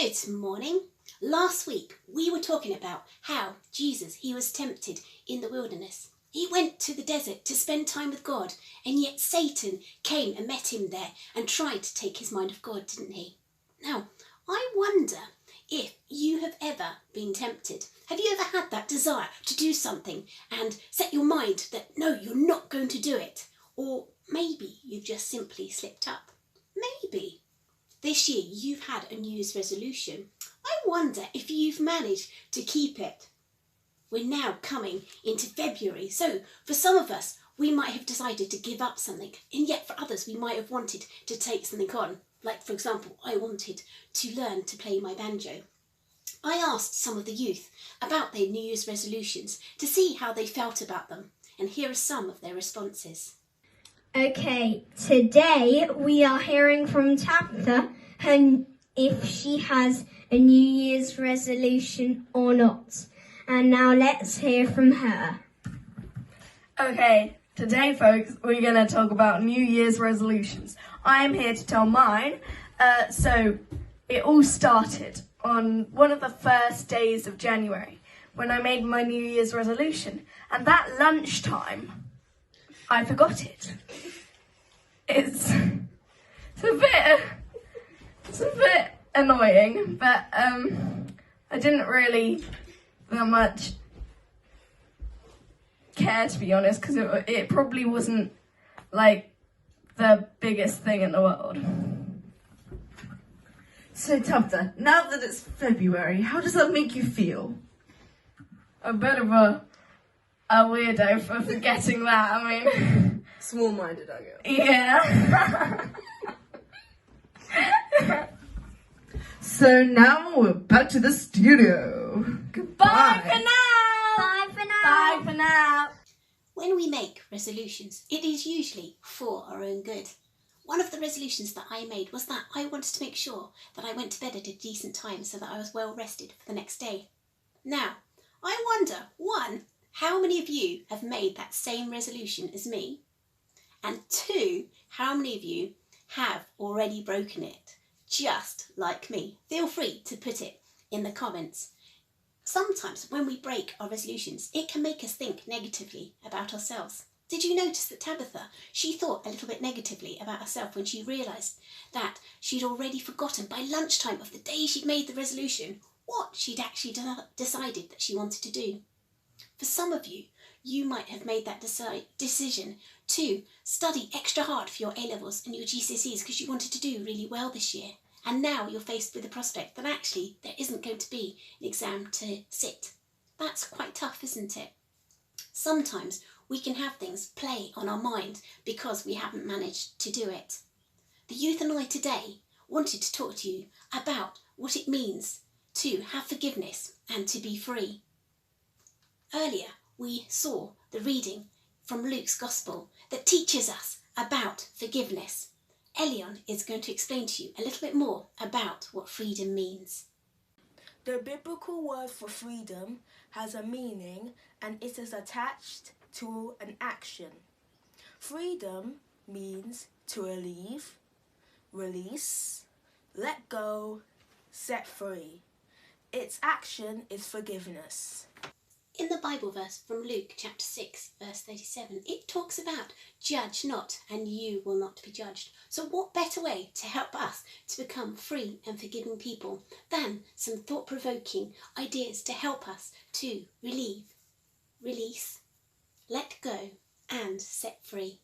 Good morning. Last week we were talking about how Jesus, he was tempted in the wilderness. He went to the desert to spend time with God, and yet Satan came and met him there and tried to take his mind off God, didn't he? Now, I wonder if you have ever been tempted. Have you ever had that desire to do something and set your mind that no, you're not going to do it? Or maybe you've just simply slipped up. Maybe. This year you've had a New Year's resolution. I wonder if you've managed to keep it. We're now coming into February, so for some of us we might have decided to give up something, and yet for others we might have wanted to take something on. Like, for example, I wanted to learn to play my banjo. I asked some of the youth about their New Year's resolutions to see how they felt about them, and here are some of their responses. Okay, today we are hearing from Tabitha if she has a New Year's resolution or not. And now let's hear from her. Okay, today folks, we're going to talk about New Year's resolutions. I'm here to tell mine. So it all started on one of the first days of January when I made my New Year's resolution. And that lunchtime, I forgot it. It's a bit annoying, but I didn't really that much care, to be honest, because it probably wasn't like the biggest thing in the world. So Tabitha, now that it's February, how does that make you feel? A bit of a weirdo for forgetting that. I mean, Small-minded, I guess. yeah. So now we're back to the studio. Goodbye. Bye for now. Bye for now. Bye for now. When we make resolutions, it is usually for our own good. One of the resolutions that I made was that I wanted to make sure that I went to bed at a decent time so that I was well rested for the next day. Now, I wonder, one, how many of you have made that same resolution as me? And two, how many of you have already broken it, just like me? Feel free to put it in the comments. Sometimes when we break our resolutions, it can make us think negatively about ourselves. Did you notice that Tabitha, she thought a little bit negatively about herself when she realised that she'd already forgotten by lunchtime of the day she'd made the resolution what she'd actually decided that she wanted to do? For some of you, you might have made that decision to study extra hard for your A-levels and your GCSEs because you wanted to do really well this year. And now you're faced with the prospect that actually there isn't going to be an exam to sit. That's quite tough, isn't it? Sometimes we can have things play on our mind because we haven't managed to do it. The youth and I today wanted to talk to you about what it means to have forgiveness and to be free. Earlier, we saw the reading from Luke's Gospel that teaches us about forgiveness. Elion is going to explain to you a little bit more about what freedom means. The biblical word for freedom has a meaning and it is attached to an action. Freedom means to relieve, release, let go, set free. Its action is forgiveness. In the Bible verse from Luke chapter 6 verse 37, it talks about judge not and you will not be judged. So what better way to help us to become free and forgiving people than some thought-provoking ideas to help us to relieve, release, let go and set free.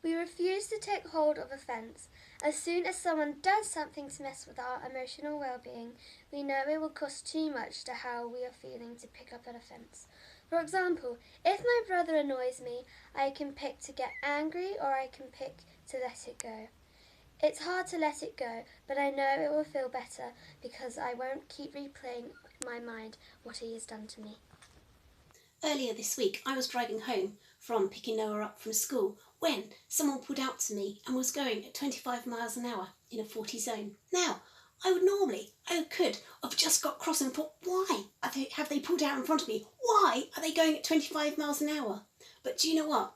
We refuse to take hold of offence. As soon as someone does something to mess with our emotional well-being, we know it will cost too much to how we are feeling to pick up an offence. For example, if my brother annoys me, I can pick to get angry or I can pick to let it go. It's hard to let it go, but I know it will feel better because I won't keep replaying in my mind what he has done to me. Earlier this week, I was driving home from picking Noah up from school when someone pulled out to me and was going at 25 miles an hour in a 40 zone. Now, I could have just got cross and thought, why have they pulled out in front of me? Why are they going at 25 miles an hour? But do you know what?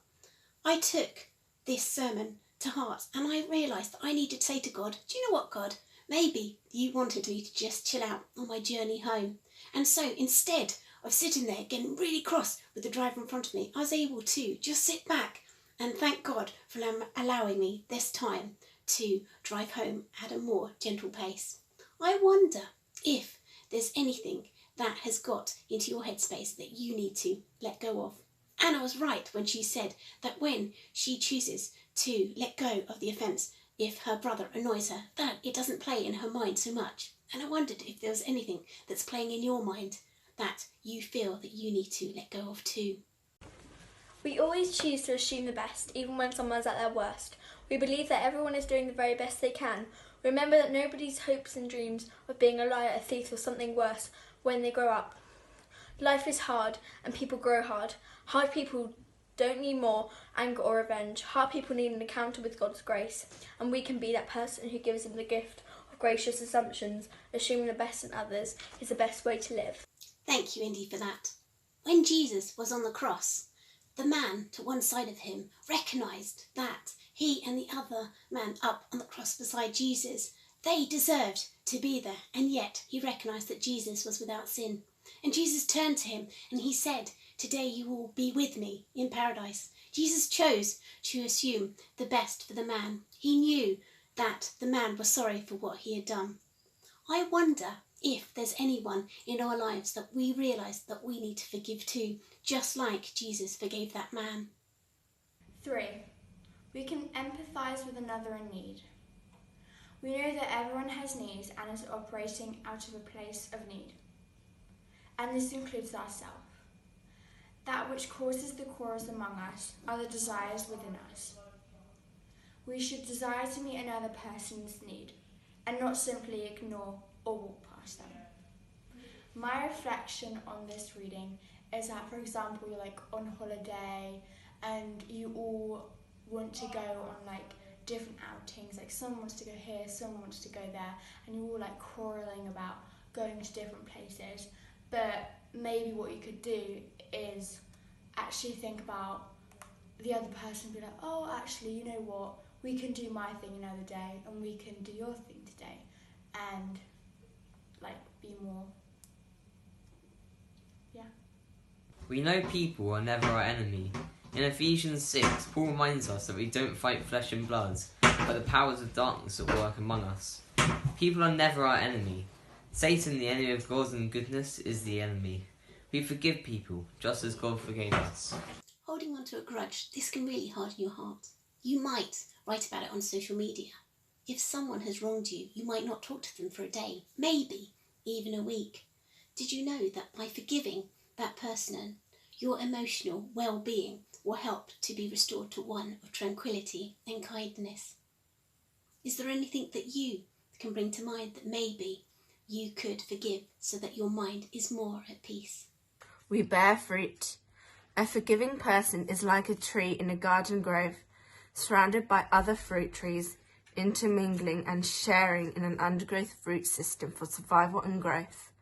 I took this sermon to heart and I realised that I needed to say to God, do you know what, God? Maybe you wanted me to just chill out on my journey home. And so instead of sitting there getting really cross with the driver in front of me, I was able to just sit back and thank God for allowing me this time to drive home at a more gentle pace. I wonder if there's anything that has got into your headspace that you need to let go of. Anna was right when she said that when she chooses to let go of the offence, if her brother annoys her, that it doesn't play in her mind so much. And I wondered if there was anything that's playing in your mind that you feel that you need to let go of too. We always choose to assume the best, even when someone's at their worst. We believe that everyone is doing the very best they can. Remember that nobody's hopes and dreams of being a liar, a thief or something worse when they grow up. Life is hard and people grow hard. Hard people don't need more anger or revenge. Hard people need an encounter with God's grace, and we can be that person who gives them the gift of gracious assumptions. Assuming the best in others is the best way to live. Thank you, Indy, for that. When Jesus was on the cross, the man to one side of him recognised that he and the other man up on the cross beside Jesus, they deserved to be there, and yet he recognised that Jesus was without sin. And Jesus turned to him and he said, "Today you will be with me in paradise." Jesus chose to assume the best for the man. He knew that the man was sorry for what he had done. I wonder if there's anyone in our lives that we realise that we need to forgive too, just like Jesus forgave that man. 3. We can empathise with another in need. We know that everyone has needs and is operating out of a place of need. And this includes ourselves. That which causes the quarrels among us are the desires within us. We should desire to meet another person's need and not simply ignore or walk past them. My reflection on this reading is that, for example, you're like on holiday and you all want to go on like different outings, like someone wants to go here, someone wants to go there, and you're all like quarrelling about going to different places. But maybe what you could do is actually think about the other person and be like, oh, actually, you know what, we can do my thing another day and we can do your thing today, and like be more, yeah. We know people are never our enemy. In Ephesians 6, Paul reminds us that we don't fight flesh and blood, but the powers of darkness that work among us. People are never our enemy. Satan, the enemy of God and goodness, is the enemy. We forgive people, just as God forgave us. Holding on to a grudge, this can really harden your heart. You might write about it on social media. If someone has wronged you, you might not talk to them for a day, maybe even a week. Did you know that by forgiving that person, your emotional well-being will help to be restored to one of tranquility and kindness? Is there anything that you can bring to mind that maybe you could forgive so that your mind is more at peace? We bear fruit. A forgiving person is like a tree in a garden grove, surrounded by other fruit trees, intermingling and sharing in an undergrowth fruit system for survival and growth.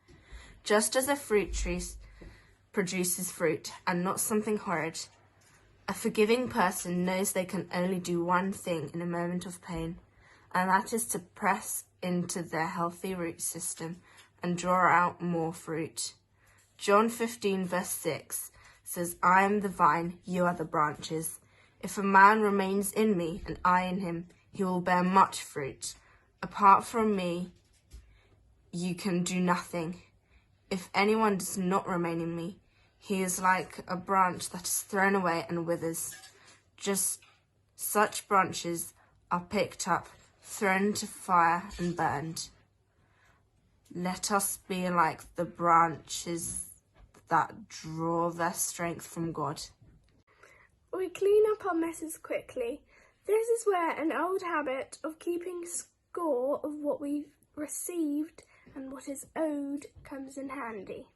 Just as a fruit tree produces fruit and not something horrid, a forgiving person knows they can only do one thing in a moment of pain, and that is to press into their healthy root system and draw out more fruit. John 15 verse 6 says, I am the vine, you are the branches. If a man remains in me and I in him, he will bear much fruit. Apart from me, you can do nothing. If anyone does not remain in me, he is like a branch that is thrown away and withers. Just such branches are picked up, thrown into fire and burned. Let us be like the branches that draw their strength from God. We clean up our messes quickly. This is where an old habit of keeping score of what we've received and what is owed comes in handy.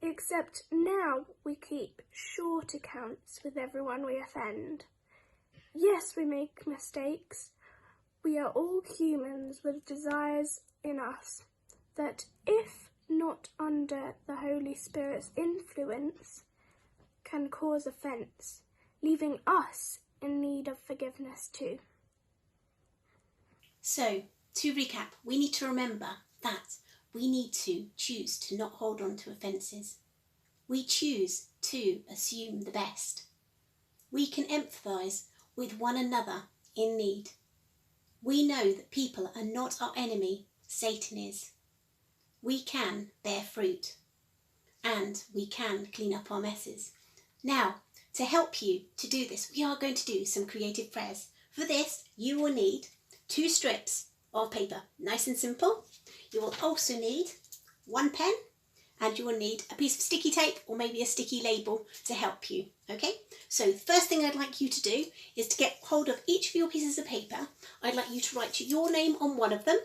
Except now we keep short accounts with everyone we offend. Yes, we make mistakes. We are all humans with desires in us that, if not under the Holy Spirit's influence, can cause offence, leaving us in need of forgiveness too. So, to recap, we need to remember that we need to choose to not hold on to offences. We choose to assume the best. We can empathise with one another in need. We know that people are not our enemy, Satan is. We can bear fruit, and we can clean up our messes. Now, to help you to do this, we are going to do some creative prayers. For this, you will need 2 strips of paper, nice and simple. You will also need 1 pen, and you will need a piece of sticky tape or maybe a sticky label to help you, okay? So the first thing I'd like you to do is to get hold of each of your pieces of paper. I'd like you to write your name on one of them,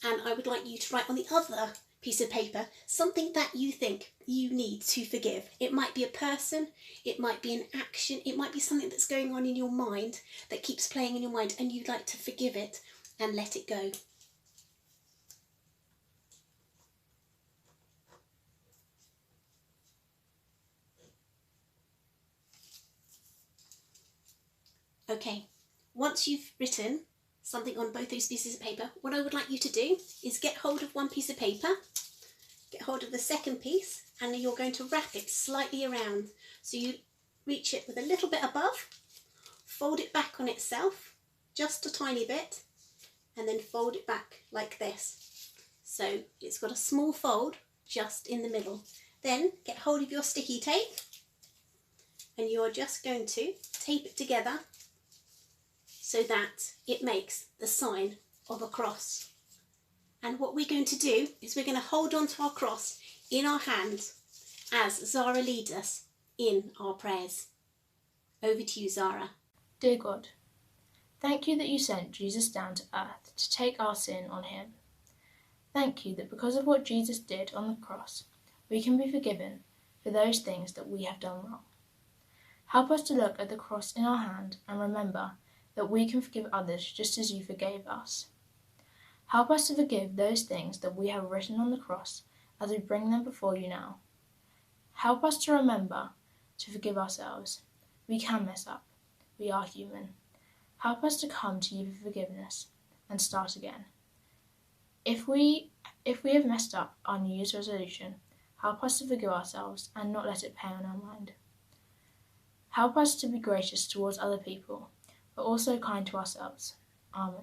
and I would like you to write on the other piece of paper something that you think you need to forgive. It might be a person, it might be an action, it might be something that's going on in your mind that keeps playing in your mind and you'd like to forgive it and let it go. Okay, once you've written something on both those pieces of paper, what I would like you to do is get hold of one piece of paper, get hold of the second piece, and you're going to wrap it slightly around. So you reach it with a little bit above, fold it back on itself, just a tiny bit, and then fold it back like this. So it's got a small fold just in the middle. Then get hold of your sticky tape, and you're just going to tape it together so that it makes the sign of a cross. And what we're going to do is we're going to hold on to our cross in our hands as Zara leads us in our prayers. Over to you, Zara. Dear God, thank you that you sent Jesus down to earth to take our sin on him. Thank you that because of what Jesus did on the cross, we can be forgiven for those things that we have done wrong. Help us to look at the cross in our hand and remember that we can forgive others just as you forgave us. Help us to forgive those things that we have written on the cross as we bring them before you now. Help us to remember to forgive ourselves. We can mess up. We are human. Help us to come to you for forgiveness and start again. If we have messed up our New Year's resolution, help us to forgive ourselves and not let it play on our mind. Help us to be gracious towards other people, but also kind to ourselves. Amen.